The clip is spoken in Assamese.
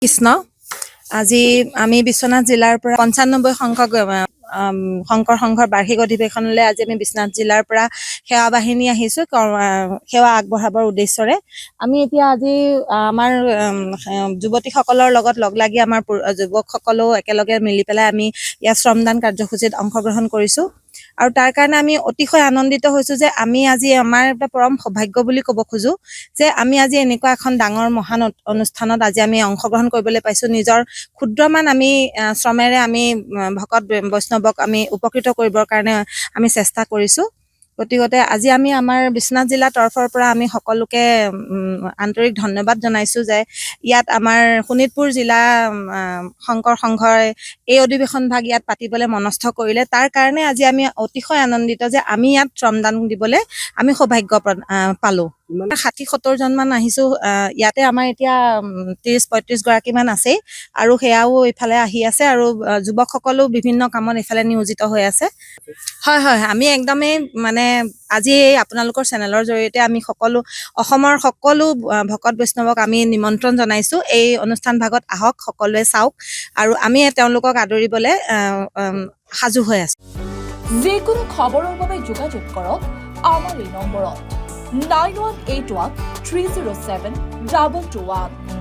কৃষ্ণ আজি আমি বিশ্বনাথ জিলাৰ পৰা ৯৫ সংখ্যক শংকৰ সংঘৰ বাৰ্ষিক অধিৱেশনলৈ আজি আমি বিশ্বনাথ জিলাৰ পৰা সেৱা বাহিনী আহিছো সেৱা আগবঢ়াবৰ উদ্দেশ্যৰে আমি এতিয়া আজি আমাৰ যুৱতীসকলৰ লগত লগ লাগি আমাৰ যুৱকসকলেও একেলগে মিলি পেলাই আমি ইয়াত শ্ৰমদান কাৰ্যসূচীত অংশগ্ৰহণ কৰিছো আৰু তাৰ কাৰণে আমি অতিশয় আনন্দিত হৈছো যে আমি আজি আমাৰ এটা পৰম সৌভাগ্য বুলি ক'ব খোজো যে আমি আজি এনেকুৱা এখন ডাঙৰ মহান অনুষ্ঠানত আজি আমি অংশগ্ৰহণ কৰিবলৈ পাইছো নিজৰ ক্ষুদ্ৰমান আমি শ্ৰমেৰে আমি ভকত বৈষ্ণৱক আমি উপকৃত কৰিবৰ কাৰণে আমি চেষ্টা কৰিছো গতিকে আজি আমি আমাৰ বিশ্বনাথ জিলাৰ তৰফৰ পৰা আমি সকলোকে আন্তৰিক ধন্যবাদ জনাইছো যে ইয়াত আমাৰ শোণিতপুৰ জিলা শংকৰ সংঘই এই অধিৱেশন ভাগ ইয়াত পাতিবলৈ মনস্থ কৰিলে তাৰ কাৰণে আজি আমি অতিশয় আনন্দিত যে আমি ইয়াত শ্ৰমদান দিবলৈ আমি সৌভাগ্য পালো ৬০-৭০ জন মান আহিছো ইয়াতে আমাৰ এতিয়া ৩০-৩৫ গৰাকী মান আছে আৰু সেয়াও ইফালে আহি আছে আৰু যুৱকসকলো বিভিন্ন কামত ইফালে নিয়োজিত হৈ আছে হয় আমি একদমেই মানে আজি আপোনালোকৰ চেনেলৰ জৰিয়তে আমি সকলো অসমৰ সকলো ভকত বৈষ্ণৱক আমি নিমন্ত্ৰণ জনাইছো এই অনুষ্ঠান ভাগত আহক সকলোৱে চাওক আৰু আমি তেওঁলোকক আদৰিবলৈ সাজু হৈ আছো যিকোনো খবৰৰ বাবে যোগাযোগ কৰক আমাৰ এই নম্বৰত 9181 307 2221